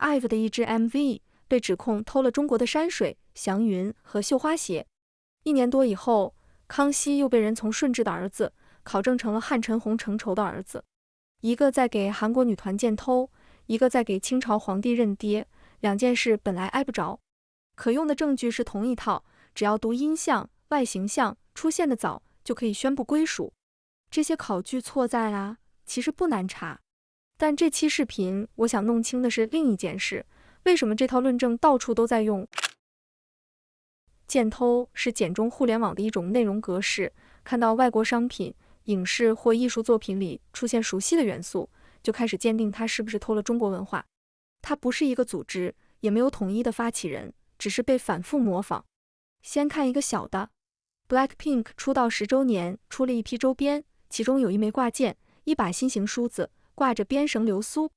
IVE 的一支 MV 被指控偷了中国的山水、祥云和绣花鞋。1年多以后，康熙又被人从顺治的儿子考证成了汉陈洪成仇的儿子，一个在给韩国女团建偷，一个在给清朝皇帝认爹，两件事本来挨不着。可用的证据是同一套，只要读音像、外形像出现的早，就可以宣布归属。这些考据错在啊，其实不难查。但这期视频我想弄清的是另一件事，为什么这套论证到处都在用？建偷是简中互联网的一种内容格式，看到外国商品、影视或艺术作品里出现熟悉的元素，就开始鉴定它是不是偷了中国文化。它不是一个组织，也没有统一的发起人，只是被反复模仿。先看一个小的 ，Blackpink 出道10周年出了一批周边，其中有一枚挂件，一把新型梳子，挂着编绳流苏。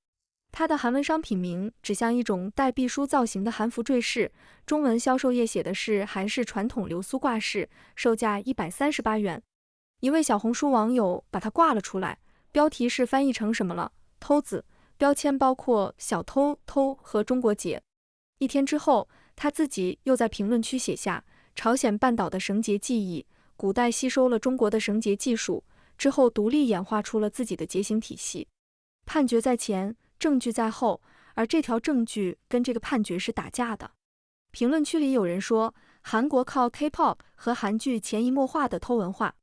它的韩文商品名指向一种带壁梳造型的韩服坠饰，中文销售页写的是韩式传统流苏挂饰，售价138元。一位小红书网友把它挂了出来，标题是翻译成什么了？偷子，标签包括小偷、偷和中国结。1天之后，他自己又在评论区写下朝鲜半岛的绳结技艺，古代吸收了中国的绳结技术，之后独立演化出了自己的结型体系。判决在前，证据在后，而这条证据跟这个判决是打架的。评论区里有人说，韩国靠 K-pop 和韩剧潜移默化的偷文化，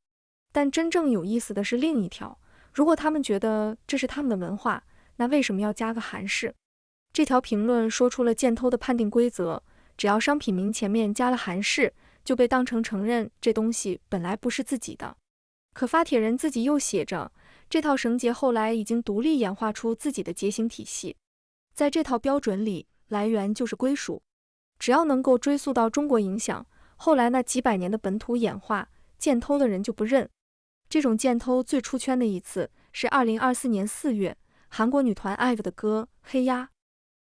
但真正有意思的是另一条，如果他们觉得这是他们的文化，那为什么要加个韩式？这条评论说出了建偷的判定规则，只要商品名前面加了韩式，就被当成承认这东西本来不是自己的。可发帖人自己又写着，这套绳结后来已经独立演化出自己的结型体系，在这套标准里，来源就是归属。只要能够追溯到中国影响，后来那几百年的本土演化，建偷的人就不认。这种建偷最出圈的一次是2024年4月，韩国女团 IVE 的歌《黑鸭》，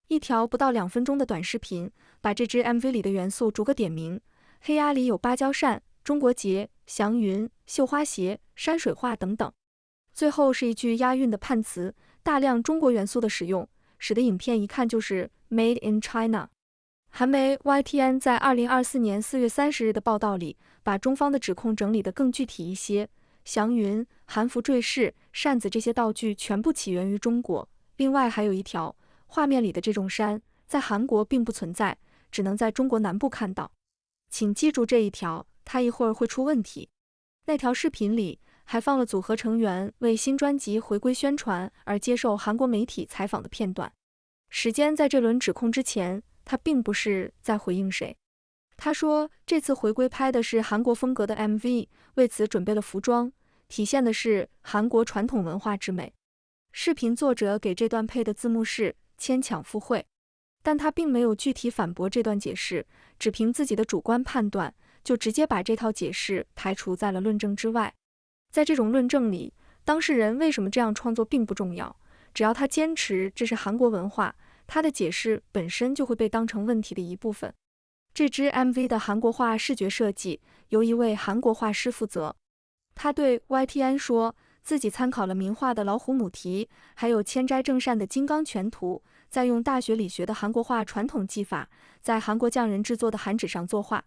一条不到2分钟的短视频，把这支 MV 里的元素逐个点名。黑鸭里有芭蕉扇、中国结、祥云、绣花鞋、山水画等等。最后是一句押韵的判词，大量中国元素的使用，使得影片一看就是 Made in China。韩媒 YTN 在2024年4月30日的报道里，把中方的指控整理得更具体一些。祥云、韩服坠饰、扇子这些道具全部起源于中国。另外还有一条，画面里的这种山在韩国并不存在，只能在中国南部看到。请记住这一条，它一会儿会出问题。那条视频里还放了组合成员为新专辑回归宣传而接受韩国媒体采访的片段。时间在这轮指控之前，他并不是在回应谁。他说这次回归拍的是韩国风格的 MV， 为此准备了服装，体现的是韩国传统文化之美。视频作者给这段配的字幕是牵强附会，但他并没有具体反驳这段解释，只凭自己的主观判断，就直接把这套解释排除在了论证之外。在这种论证里，当事人为什么这样创作并不重要，只要他坚持这是韩国文化，他的解释本身就会被当成问题的一部分。这支 MV 的韩国化视觉设计由一位韩国画师负责，他对 YTN 说自己参考了名画的老虎母题，还有千斋正善的金刚全图，再用大学里学的韩国画传统技法，在韩国匠人制作的韩纸上作画。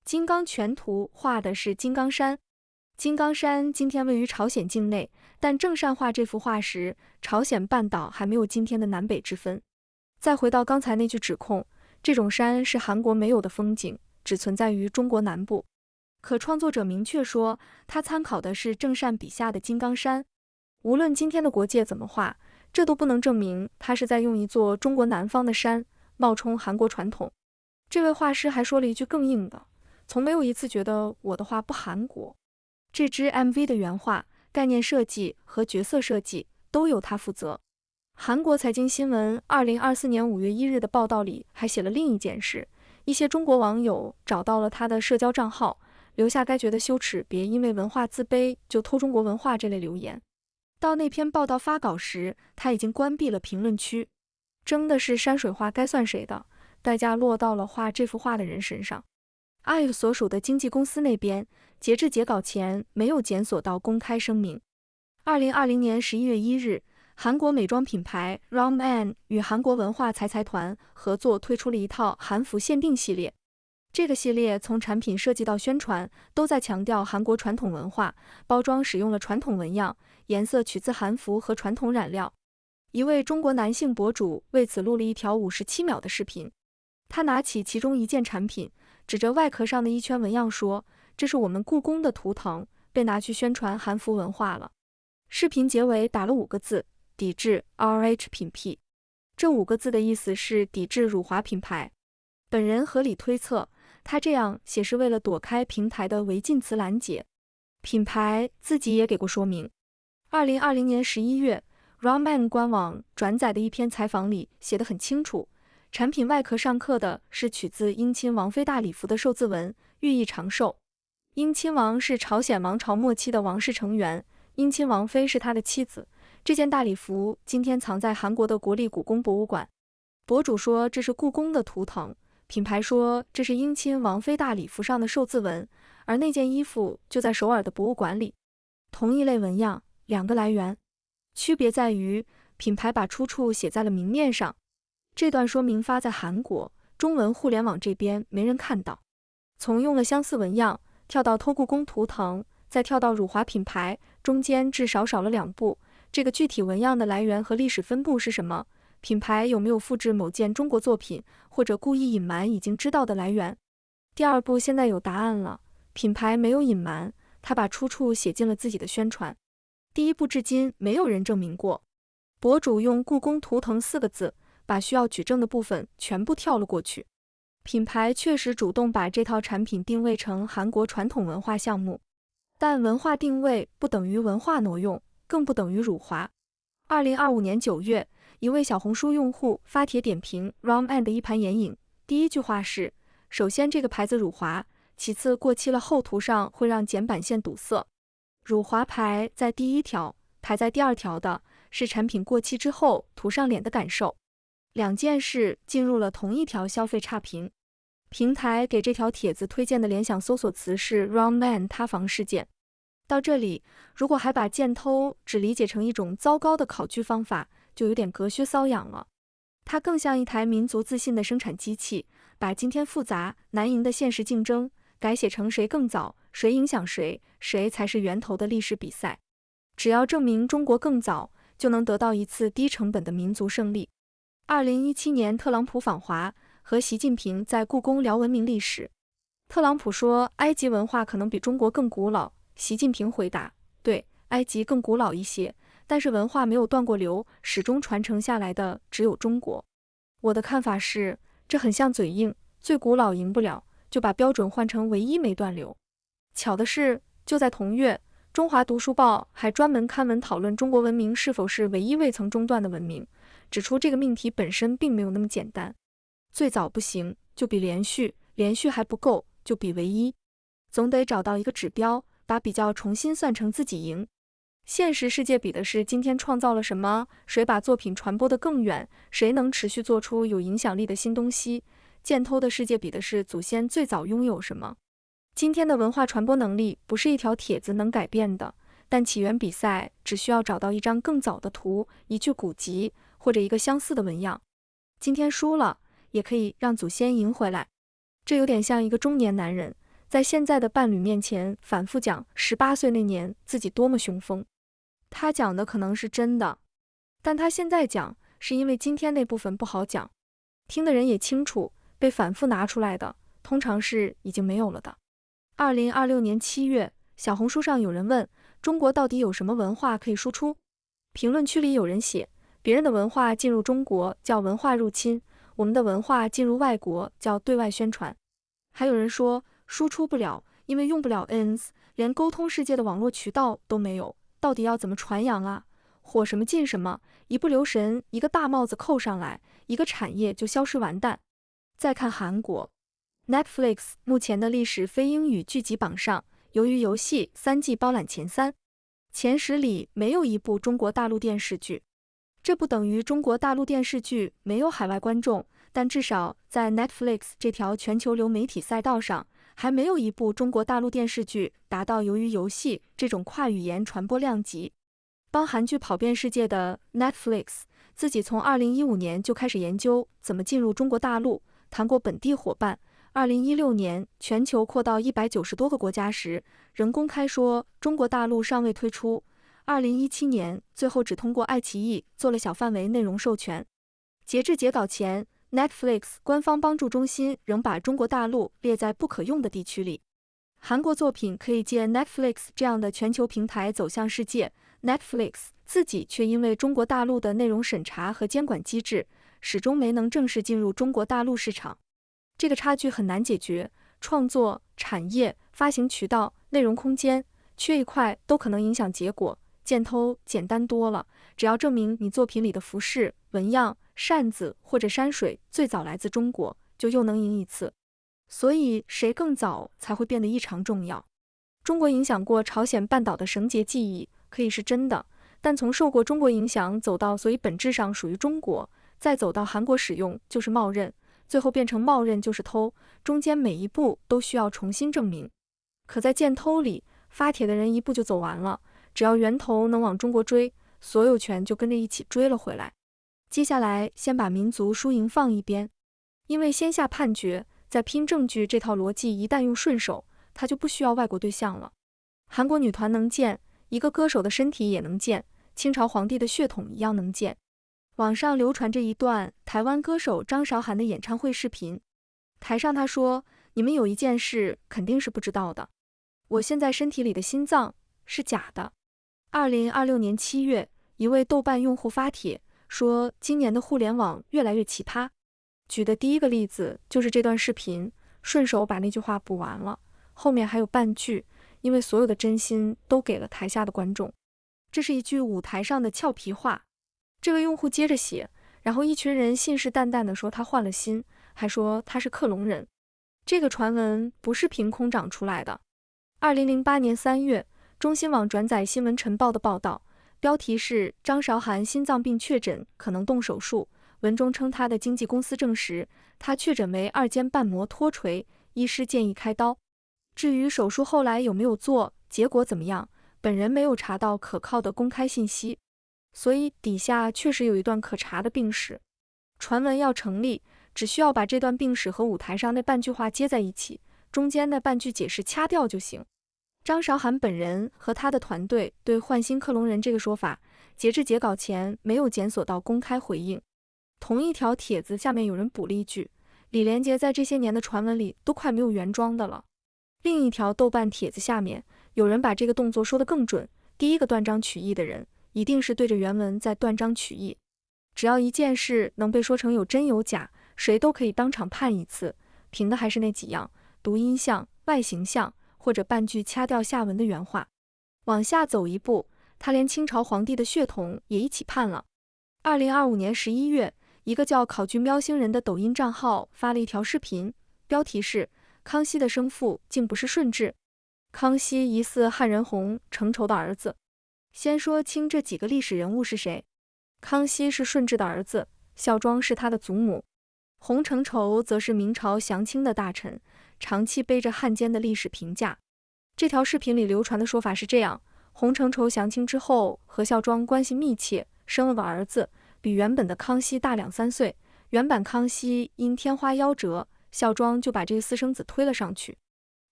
金刚全图画的是金刚山，金刚山今天位于朝鲜境内，但正善画这幅画时，朝鲜半岛还没有今天的南北之分。再回到刚才那句指控，这种山是韩国没有的风景，只存在于中国南部。可创作者明确说，他参考的是正善笔下的金刚山。无论今天的国界怎么画，这都不能证明他是在用一座中国南方的山冒充韩国传统。这位画师还说了一句更硬的，从没有一次觉得我的画不韩国。这支 MV 的原画、概念设计和角色设计都由他负责。韩国财经新闻2024年5月1日的报道里还写了另一件事，一些中国网友找到了他的社交账号，留下该觉得羞耻，别因为文化自卑就偷中国文化这类留言。到那篇报道发稿时，他已经关闭了评论区。争的是山水画该算谁的，代价落到了画这幅画的人身上。IVE 所属的经纪公司那边，截至截稿前没有检索到公开声明。2020年11月1日韩国美妆品牌 Roman 与韩国文化财团合作推出了一套韩服限定系列。这个系列从产品设计到宣传都在强调韩国传统文化，包装使用了传统纹样，颜色取自韩服和传统染料。一位中国男性博主为此录了一条57秒的视频，他拿起其中一件产品，指着外壳上的一圈纹样说：“这是我们故宫的图腾，被拿去宣传韩服文化了。”视频结尾打了5个字：抵制 RH 品牌。这5个字的意思是抵制辱华品牌。本人合理推测，他这样写是为了躲开平台的违禁词拦截。品牌自己也给过说明。2020年11月 ，Roman 官网转载的一篇采访里写得很清楚，产品外壳上刻的是取自英亲王妃大礼服的寿字纹，寓意长寿。英亲王是朝鲜王朝末期的王室成员，英亲王妃是他的妻子。这件大礼服今天藏在韩国的国立故宫博物馆。博主说这是故宫的图腾，品牌说这是英亲王妃大礼服上的寿字纹，而那件衣服就在首尔的博物馆里。同一类纹样，2个来源，区别在于品牌把出处写在了明面上。这段说明发在韩国中文互联网这边没人看到。从用了相似纹样跳到偷故宫图腾，再跳到辱华品牌，中间至少少了2步。这个具体纹样的来源和历史分布是什么？品牌有没有复制某件中国作品，或者故意隐瞒已经知道的来源？第2步现在有答案了，品牌没有隐瞒，他把出处写进了自己的宣传。第1步至今没有人证明过。博主用故宫图腾4个字，把需要举证的部分全部跳了过去。品牌确实主动把这套产品定位成韩国传统文化项目，但文化定位不等于文化挪用，更不等于辱华。2025年9月，一位小红书用户发帖点评 Roman 的一盘眼影，第1句话是：首先这个牌子辱华，其次过期了后涂上会让睑板线堵塞。辱华牌在第1条，排在第2条的是产品过期之后涂上脸的感受。2件事进入了同一条消费差评。平台给这条帖子推荐的联想搜索词是 Roman 塌房事件。到这里，如果还把剑偷只理解成一种糟糕的考据方法，就有点隔靴搔痒了。它更像一台民族自信的生产机器，把今天复杂难赢的现实竞争改写成谁更早，谁影响谁，谁才是源头的历史比赛。只要证明中国更早，就能得到一次低成本的民族胜利。2017年，特朗普访华，和习近平在故宫聊文明历史。特朗普说埃及文化可能比中国更古老，习近平回答：对，埃及更古老一些，但是文化没有断过流，始终传承下来的只有中国。我的看法是，这很像嘴硬，最古老赢不了，就把标准换成唯一没断流。巧的是，就在同月，中华读书报还专门刊文讨论中国文明是否是唯一未曾中断的文明，指出这个命题本身并没有那么简单。最早不行，就比连续，连续还不够，就比唯一。总得找到一个指标，把比较重新算成自己赢。现实世界比的是今天创造了什么，谁把作品传播得更远，谁能持续做出有影响力的新东西。剑偷的世界比的是祖先最早拥有什么。今天的文化传播能力不是一条帖子能改变的，但起源比赛只需要找到一张更早的图，一句古籍，或者一个相似的纹样。今天输了，也可以让祖先赢回来。这有点像一个中年男人在现在的伴侣面前反复讲18岁那年自己多么雄风。他讲的可能是真的，但他现在讲是因为今天那部分不好讲，听的人也清楚，被反复拿出来的通常是已经没有了的。2026年7月，小红书上有人问中国到底有什么文化可以输出？评论区里有人写，别人的文化进入中国叫文化入侵，我们的文化进入外国叫对外宣传。还有人说输出不了，因为用不了 ins， 连沟通世界的网络渠道都没有，到底要怎么传扬啊？火什么进什么，一不留神一个大帽子扣上来，一个产业就消失完蛋。再看韩国 Netflix 目前的历史非英语剧集榜上，由于游戏3季包揽前3，前10里没有一部中国大陆电视剧。这不等于中国大陆电视剧没有海外观众，但至少在 Netflix 这条全球流媒体赛道上，还没有一部中国大陆电视剧达到由于游戏这种跨语言传播量级。帮韩剧跑遍世界的 Netflix， 自己从2015年就开始研究怎么进入中国大陆，谈过本地伙伴。2016年全球扩到190多个国家时，仍公开说中国大陆尚未推出。2017年最后只通过爱奇艺做了小范围内容授权。截至截稿前， Netflix 官方帮助中心仍把中国大陆列在不可用的地区里。韩国作品可以借 Netflix 这样的全球平台走向世界， Netflix 自己却因为中国大陆的内容审查和监管机制，始终没能正式进入中国大陆市场。这个差距很难解决，创作、产业、发行渠道、内容空间，缺一块都可能影响结果。建偷简单多了，只要证明你作品里的服饰、纹样、扇子或者山水最早来自中国，就又能赢一次。所以谁更早才会变得异常重要。中国影响过朝鲜半岛的绳结记忆可以是真的，但从受过中国影响走到所以本质上属于中国，再走到韩国使用就是冒认，最后变成冒认就是偷，中间每一步都需要重新证明。可在建偷里，发帖的人一步就走完了，只要源头能往中国追，所有权就跟着一起追了回来。接下来先把民族输赢放一边，因为先下判决再拼证据这套逻辑一旦用顺手，它就不需要外国对象了。韩国女团能建，一个歌手的身体也能建，清朝皇帝的血统一样能建。网上流传着一段台湾歌手张韶涵的演唱会视频，台上她说：“你们有一件事肯定是不知道的，我现在身体里的心脏是假的。”2026年7月，一位豆瓣用户发帖说，今年的互联网越来越奇葩。举的第一个例子就是这段视频，顺手把那句话补完了，后面还有半句，因为所有的真心都给了台下的观众。这是一句舞台上的俏皮话。这位用户接着写，然后一群人信誓旦旦地说他换了心，还说他是克隆人。这个传闻不是凭空长出来的。2008年3月，中新网转载新闻晨报的报道，标题是张韶涵心脏病确诊，可能动手术。文中称他的经纪公司证实，他确诊为二尖瓣膜脱垂，医师建议开刀。至于手术后来有没有做，结果怎么样，本人没有查到可靠的公开信息。所以底下确实有一段可查的病史。传闻要成立，只需要把这段病史和舞台上那半句话接在一起，中间那半句解释掐掉就行。张韶涵本人和他的团队对换心克隆人这个说法，截至截稿前没有检索到公开回应。同一条帖子下面有人补了一句，李连杰在这些年的传闻里都快没有原装的了。另一条豆瓣帖子下面有人把这个动作说得更准，第一个断章取义的人一定是对着原文在断章取义。只要一件事能被说成有真有假，谁都可以当场判一次，凭的还是那几样：读音像、外形像，或者半句掐掉下文的原话。往下走一步，他连清朝皇帝的血统也一起判了。2025年11月，一个叫考据喵星人的抖音账号发了一条视频，标题是康熙的生父竟不是顺治，康熙疑似汉仁洪成仇的儿子。先说清这几个历史人物是谁。康熙是顺治的儿子，孝庄是他的祖母，洪承畴则是明朝降清的大臣，长期背着汉奸的历史评价。这条视频里流传的说法是这样：洪承畴降清之后和孝庄关系密切，生了个儿子，比原本的康熙大2-3岁。原版康熙因天花夭折，孝庄就把这个私生子推了上去。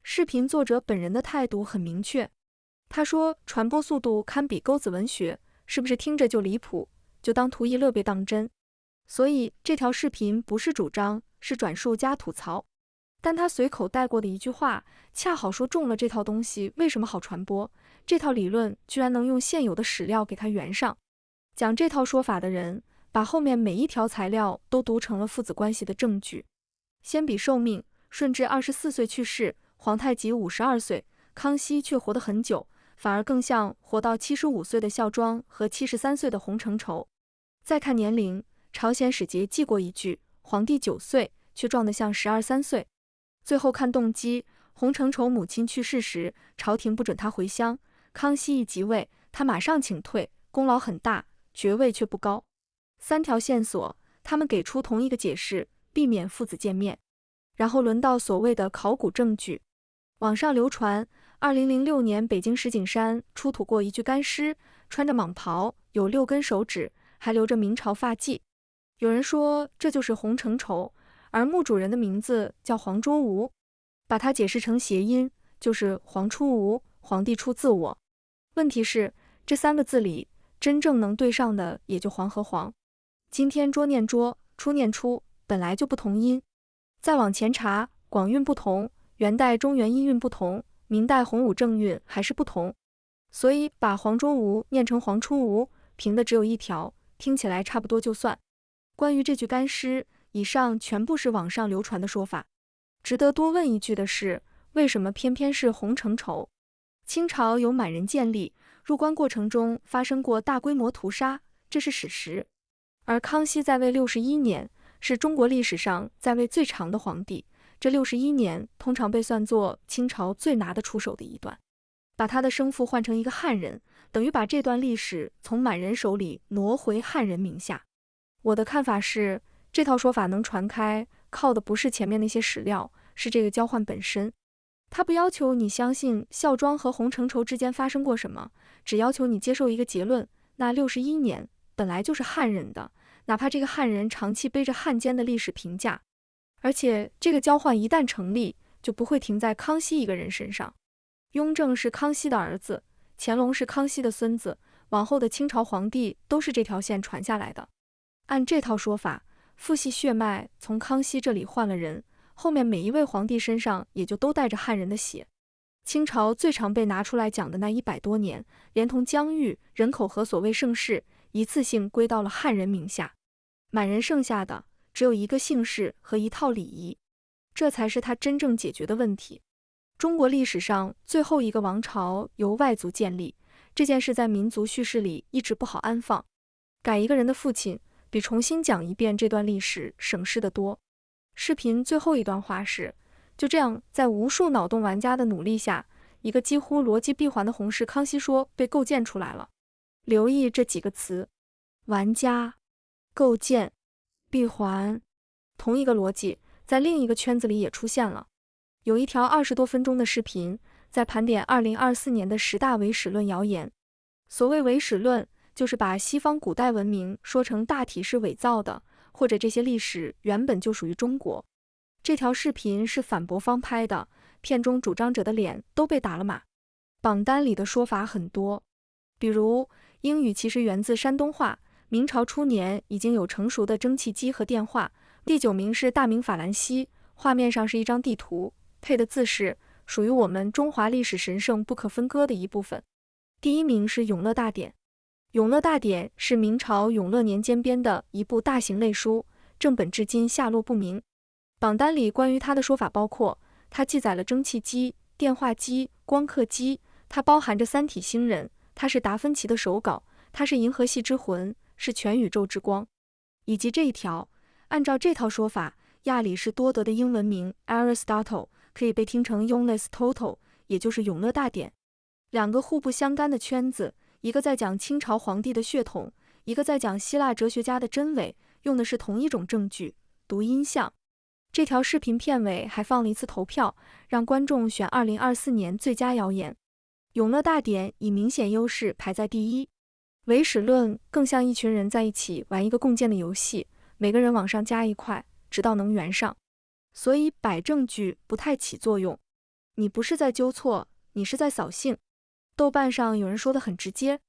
视频作者本人的态度很明确，他说传播速度堪比钩子文学，是不是听着就离谱，就当图一乐别当真。所以这条视频不是主张，是转述加吐槽。但他随口带过的一句话，恰好说中了这套东西为什么好传播，这套理论居然能用现有的史料给它圆上。讲这套说法的人，把后面每一条材料都读成了父子关系的证据。先比寿命，顺治24岁去世，皇太极52岁，康熙却活得很久，反而更像活到75岁的孝庄和73岁的洪承畴。再看年龄，朝鲜使节记过一句，皇帝9岁，却壮得像12-13岁。最后看动机，洪承畴母亲去世时，朝廷不准他回乡，康熙一即位，他马上请退，功劳很大，爵位却不高。3条线索，他们给出同一个解释，避免父子见面。然后轮到所谓的考古证据。网上流传2006年，北京石景山出土过一具干尸，穿着蟒袍，有6根手指，还留着明朝发髻。有人说这就是洪承畴，而墓主人的名字叫黄卓吾，把它解释成谐音，就是黄出吴，皇帝出自我。问题是，这3个字里真正能对上的也就黄和黄。今天拙念拙，出念出，本来就不同音。再往前查，广韵不同，元代中原音韵不同，明代洪武正韵还是不同，所以把黄卓吾念成黄出吴，凭的只有一条，听起来差不多就算。关于这具干尸，以上全部是网上流传的说法。值得多问一句的是，为什么偏偏是洪承畴？清朝有满人建立，入关过程中发生过大规模屠杀，这是史实。而康熙在位61年，是中国历史上在位最长的皇帝，这61年通常被算作清朝最拿得出手的一段。把他的生父换成一个汉人，等于把这段历史从满人手里挪回汉人名下。我的看法是，这套说法能传开，靠的不是前面那些史料，是这个交换本身。他不要求你相信孝庄和洪承畴之间发生过什么，只要求你接受一个结论，那61年本来就是汉人的，哪怕这个汉人长期背着汉奸的历史评价。而且这个交换一旦成立，就不会停在康熙一个人身上。雍正是康熙的儿子，乾隆是康熙的孙子，往后的清朝皇帝都是这条线传下来的。按这套说法，父系血脉从康熙这里换了人，后面每一位皇帝身上也就都带着汉人的血。清朝最常被拿出来讲的那100多年，连同疆域、人口和所谓盛世，一次性归到了汉人名下。满人剩下的只有一个姓氏和一套礼仪，这才是他真正解决的问题。中国历史上最后一个王朝由外族建立，这件事在民族叙事里一直不好安放。改一个人的父亲，比重新讲一遍这段历史省事得多。视频最后一段话是，就这样，在无数脑洞玩家的努力下，一个几乎逻辑闭环的洪氏康熙说被构建出来了。留意这几个词：玩家、构建、闭环，同一个逻辑在另一个圈子里也出现了。有一条20多分钟的视频，在盘点2024年的10大伪史论谣言。所谓伪史论，就是把西方古代文明说成大体是伪造的，或者这些历史原本就属于中国。这条视频是反驳方拍的，片中主张者的脸都被打了码。榜单里的说法很多，比如英语其实源自山东话，明朝初年已经有成熟的蒸汽机和电话。第9名是大明法兰西，画面上是一张地图，配的字是属于我们中华历史神圣不可分割的一部分。第1名是《永乐大典》。《永乐大典》是明朝永乐年间编的一部大型类书，正本至今下落不明。榜单里关于它的说法包括，它记载了蒸汽机、电话机、光刻机，它包含着三体星人，它是达芬奇的手稿，它是银河系之魂，是全宇宙之光。以及这一条，按照这套说法，亚里士多德的英文名 Aristotle 可以被听成 Yonles Total， 也就是永乐大典。2个互不相干的圈子，一个在讲清朝皇帝的血统，一个在讲希腊哲学家的真伪，用的是同一种证据，读音像。这条视频片尾还放了一次投票，让观众选2024年最佳谣言。永乐大典以明显优势排在第1。伪史论更像一群人在一起玩一个共建的游戏，每个人往上加一块，直到能圆上。所以摆证据不太起作用。你不是在纠错，你是在扫兴。豆瓣上有人说得很直接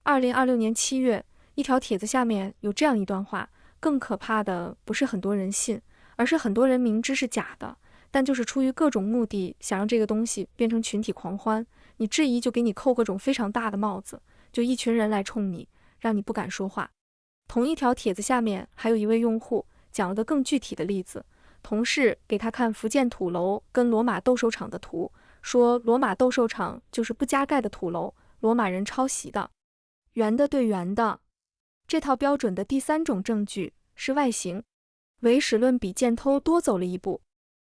，2026年7月，一条帖子下面有这样一段话，更可怕的不是很多人信，而是很多人明知是假的，但就是出于各种目的，想让这个东西变成群体狂欢，你质疑就给你扣各种非常大的帽子，就一群人来冲你，让你不敢说话。同一条帖子下面还有一位用户讲了个更具体的例子，同事给他看福建土楼跟罗马斗兽场的图，说罗马斗兽场就是不加盖的土楼，罗马人抄袭的，圆的对圆的。这套标准的第3种证据是外形。伪史论比箭偷多走了一步。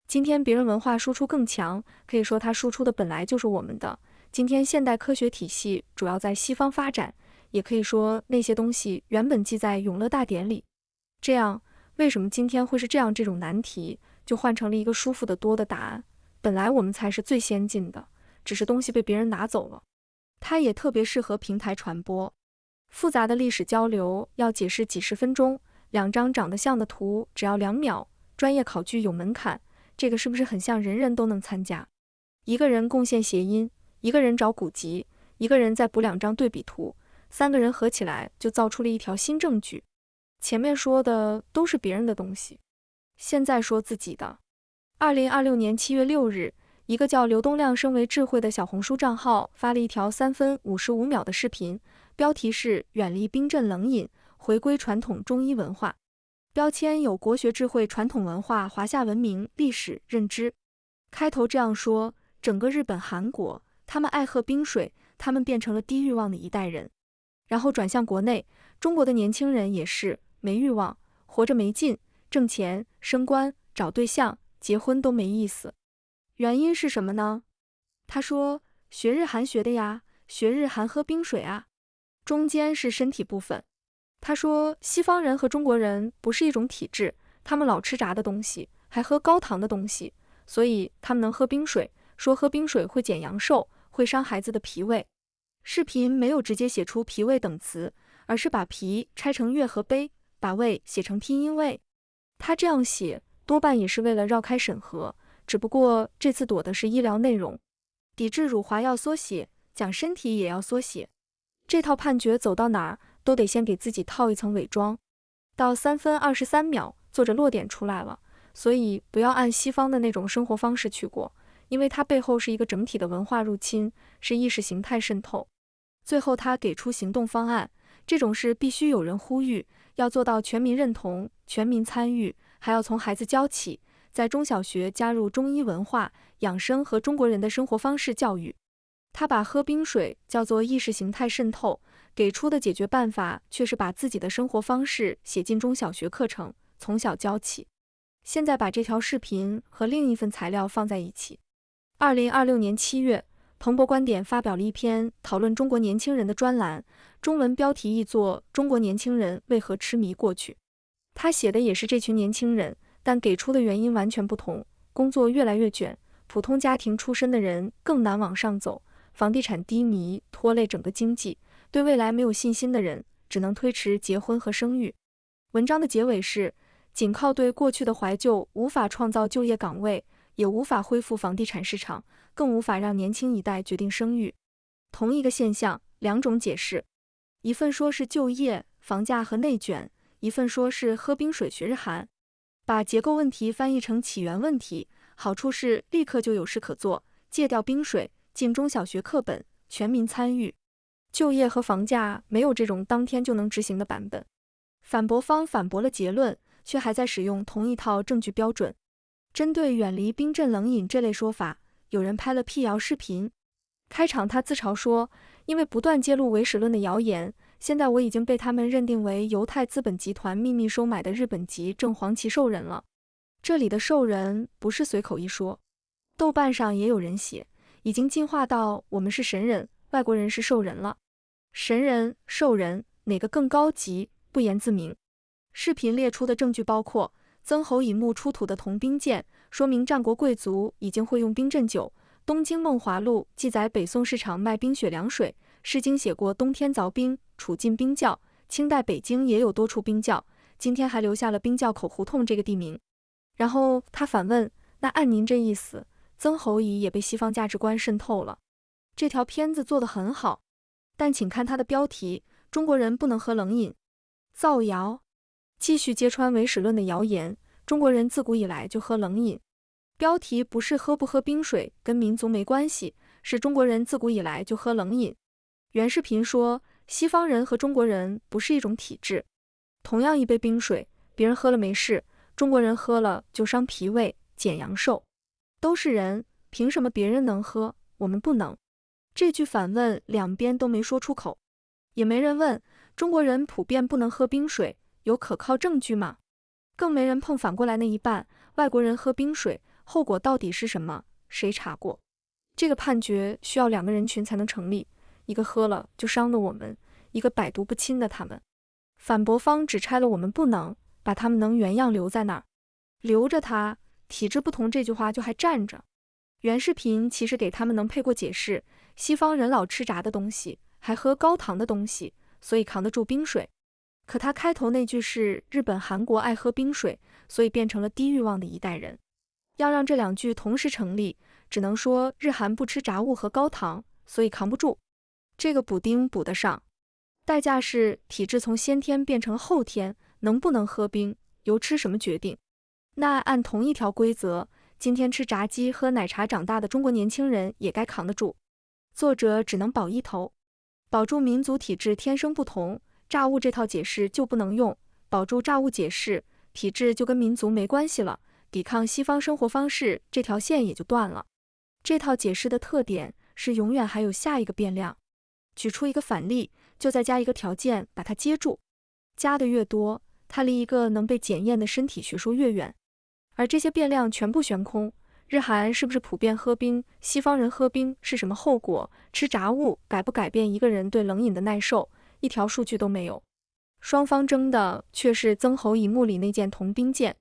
今天别人文化输出更强，可以说他输出的本来就是我们的。今天现代科学体系主要在西方发展，也可以说那些东西原本记在永乐大典里。这样，为什么今天会是这种难题，就换成了一个舒服得多的答案？本来我们才是最先进的，只是东西被别人拿走了。它也特别适合平台传播。复杂的历史交流要解释几十分钟，2张长得像的图只要2秒，专业考据有门槛，这个是不是很像人人都能参加？一个人贡献谐音，一个人找古籍，一个人再补2张对比图，3个人合起来就造出了一条新证据。前面说的都是别人的东西，现在说自己的。2026年7月6日，一个叫刘东亮生为智慧的小红书账号发了一条3分55秒的视频，标题是远离冰镇冷饮，回归传统中医文化。标签有国学智慧、传统文化、华夏文明、历史认知。开头这样说，整个日本、韩国，他们爱喝冰水，他们变成了低欲望的一代人。然后转向国内，中国的年轻人也是没欲望，活着没劲，挣钱、升官、找对象、结婚都没意思。原因是什么呢？他说，学日韩学的呀，学日韩喝冰水啊。中间是身体部分。他说，西方人和中国人不是一种体质，他们老吃炸的东西，还喝高糖的东西，所以他们能喝冰水，说喝冰水会减阳寿，会伤孩子的脾胃。视频没有直接写出脾胃等词，而是把脾拆成月和悲，把胃写成拼音胃。他这样写多半也是为了绕开审核，只不过这次躲的是医疗内容。抵制辱华要缩写，讲身体也要缩写。这套判决走到哪儿都得先给自己套一层伪装。到3分23秒，作者落点出来了，所以不要按西方的那种生活方式去过，因为它背后是一个整体的文化入侵，是意识形态渗透。最后他给出行动方案，这种事必须有人呼吁，要做到全民认同、全民参与，还要从孩子教起，在中小学加入中医文化、养生和中国人的生活方式教育。他把喝冰水叫做意识形态渗透，给出的解决办法却是把自己的生活方式写进中小学课程，从小教起。现在把这条视频和另一份材料放在一起。2026年7月，彭博观点发表了一篇讨论中国年轻人的专栏，中文标题译作《中国年轻人为何痴迷过去》。他写的也是这群年轻人，但给出的原因完全不同。工作越来越卷，普通家庭出身的人更难往上走，房地产低迷拖累整个经济，对未来没有信心的人只能推迟结婚和生育。文章的结尾是，仅靠对过去的怀旧无法创造就业岗位，也无法恢复房地产市场，更无法让年轻一代决定生育。同一个现象，2种解释，一份说是就业、房价和内卷，一份说是喝冰水学日韩。把结构问题翻译成起源问题，好处是立刻就有事可做，戒掉冰水，进中小学课本，全民参与。就业和房价没有这种当天就能执行的版本。反驳方反驳了结论，却还在使用同一套证据标准。针对远离冰镇冷饮这类说法，有人拍了辟谣视频。开场他自嘲说，因为不断揭露唯史论的谣言，现在我已经被他们认定为犹太资本集团秘密收买的日本籍正黄旗兽人了。这里的兽人不是随口一说，豆瓣上也有人写，已经进化到我们是神人，外国人是兽人了。神人、兽人，哪个更高级，不言自明。视频列出的证据包括曾侯乙墓出土的铜冰剑，说明战国贵族已经会用冰镇酒；东京梦华录记载北宋市场卖冰雪凉水；诗经写过冬天凿冰，处进冰窖；清代北京也有多处冰窖，今天还留下了冰窖口胡同这个地名。然后他反问，那按您这意思，曾侯乙也被西方价值观渗透了？这条片子做得很好，但请看它的标题，中国人不能喝冷饮。造谣，继续揭穿唯史论的谣言，中国人自古以来就喝冷饮。标题不是喝不喝冰水，跟民族没关系，是中国人自古以来就喝冷饮。原视频说，西方人和中国人不是一种体质，同样一杯冰水，别人喝了没事，中国人喝了就伤脾胃、减阳寿。都是人，凭什么别人能喝，我们不能？这句反问两边都没说出口，也没人问中国人普遍不能喝冰水，有可靠证据吗？更没人碰反过来那一半，外国人喝冰水，后果到底是什么？谁查过？这个判决需要2个人群才能成立，一个喝了就伤了我们，一个百毒不侵的他们。反驳方只拆了我们不能，把他们能原样留在那儿，留着他，体制不同这句话就还站着。原视频其实给他们能配过解释，西方人老吃炸的东西，还喝高糖的东西，所以扛得住冰水。可他开头那句是日本、韩国爱喝冰水，所以变成了低欲望的一代人。要让这两句同时成立，只能说日韩不吃炸物和高糖，所以扛不住。这个补丁补得上，代价是体质从先天变成后天，能不能喝冰，由吃什么决定。那按同一条规则，今天吃炸鸡喝奶茶长大的中国年轻人也该扛得住。作者只能保一头，保住民族体质天生不同，炸物这套解释就不能用，保住炸物解释，体质就跟民族没关系了，抵抗西方生活方式这条线也就断了。这套解释的特点是永远还有下一个变量。举出一个反例，就再加一个条件把它接住，加的越多，它离一个能被检验的身体学说越远。而这些变量全部悬空，日韩是不是普遍喝冰，西方人喝冰是什么后果，吃炸物改不改变一个人对冷饮的耐受，一条数据都没有。双方争的却是曾侯乙墓里那件铜兵剑。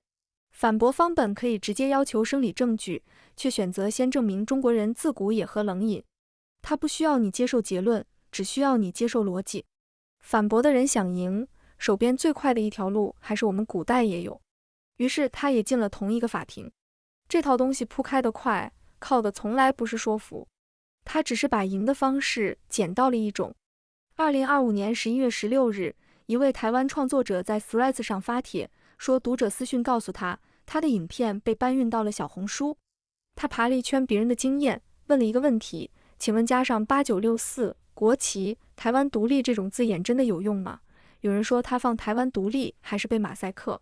反驳方本可以直接要求生理证据，却选择先证明中国人自古也喝冷饮。他不需要你接受结论，只需要你接受逻辑。反驳的人想赢，手边最快的一条路还是我们古代也有。于是他也进了同一个法庭。这套东西铺开得快，靠的从来不是说服，他只是把赢的方式捡到了一种。2025年11月16日，一位台湾创作者在 Threads 上发帖，说读者私讯告诉他，他的影片被搬运到了小红书。他爬了一圈别人的经验，问了一个问题，请问加上8964、国旗、台湾独立这种字眼真的有用吗？有人说他放台湾独立还是被马赛克。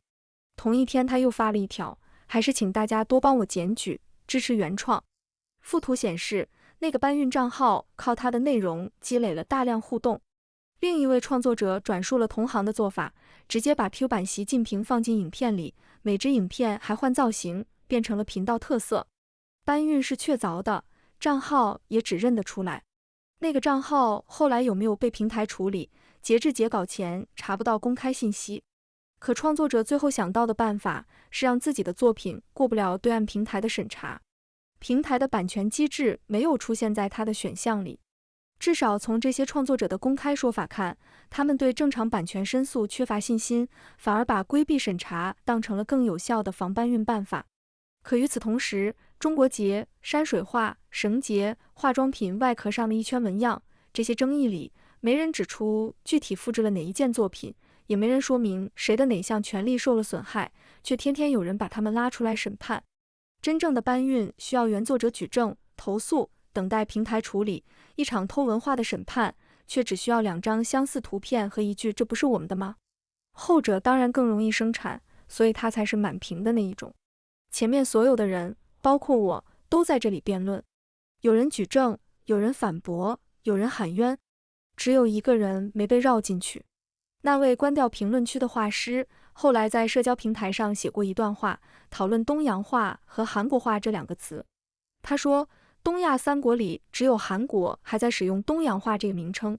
同一天他又发了一条，还是请大家多帮我检举，支持原创。附图显示，那个搬运账号靠他的内容积累了大量互动。另一位创作者转述了同行的做法，直接把 Q 版习近平放进影片里，每支影片还换造型，变成了频道特色。搬运是确凿的，账号也只认得出来。那个账号后来有没有被平台处理，截至截稿前查不到公开信息。可创作者最后想到的办法是让自己的作品过不了对岸平台的审查。平台的版权机制没有出现在他的选项里。至少从这些创作者的公开说法看，他们对正常版权申诉缺乏信心，反而把规避审查当成了更有效的防搬运办法。可与此同时，中国结、山水画、绳结、化妆品外壳上的一圈纹样，这些争议里，没人指出具体复制了哪一件作品，也没人说明谁的哪项权利受了损害，却天天有人把他们拉出来审判。真正的搬运需要原作者举证、投诉，等待平台处理。一场偷文化的审判，却只需要2张相似图片和一句"这不是我们的吗"。后者当然更容易生产，所以它才是满屏的那一种。前面所有的人，包括我，都在这里辩论。有人举证，有人反驳，有人喊冤，只有一个人没被绕进去。那位关掉评论区的画师，后来在社交平台上写过一段话，讨论东洋画和韩国画这2个词。他说，东亚3国里只有韩国还在使用东洋画这个名称。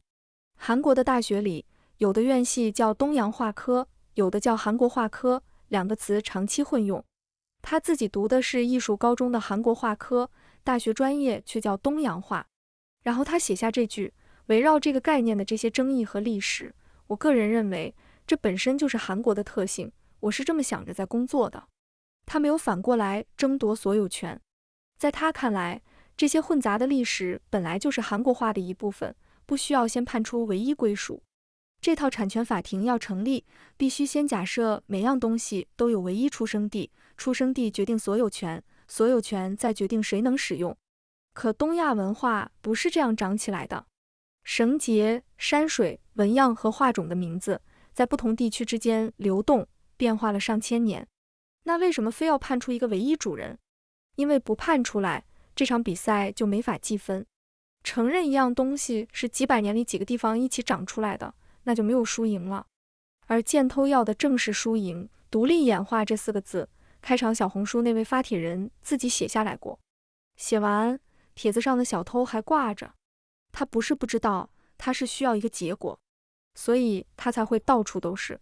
韩国的大学里，有的院系叫东洋画科，有的叫韩国画科，2个词长期混用。他自己读的是艺术高中的韩国画科，大学专业却叫东洋画。然后他写下这句，围绕这个概念的这些争议和历史，我个人认为这本身就是韩国的特性，我是这么想着在工作的。他没有反过来争夺所有权。在他看来，这些混杂的历史本来就是韩国化的一部分，不需要先判出唯一归属。这套产权法庭要成立，必须先假设每样东西都有唯一出生地，出生地决定所有权，所有权再决定谁能使用。可东亚文化不是这样长起来的。绳结、山水、纹样和画种的名字，在不同地区之间流动，变化了上千年。那为什么非要判出一个唯一主人？因为不判出来，这场比赛就没法计分。承认一样东西是几百年里几个地方一起长出来的，那就没有输赢了。而剑偷要的正是输赢。独立演化这4个字，开场小红书那位发帖人自己写下来过。写完，帖子上的小偷还挂着。他不是不知道，他是需要一个结果，所以他才会到处都是。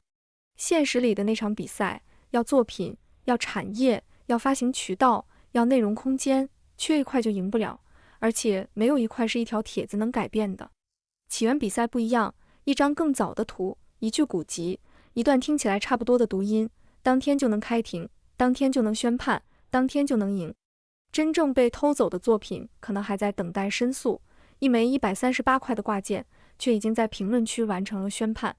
现实里的那场比赛，要作品，要产业，要发行渠道，要内容空间，缺一块就赢不了，而且没有一块是一条帖子能改变的。起源比赛不一样，一张更早的图，一句古籍，一段听起来差不多的读音，当天就能开庭，当天就能宣判，当天就能赢。真正被偷走的作品可能还在等待申诉，一枚138块的挂件却已经在评论区完成了宣判。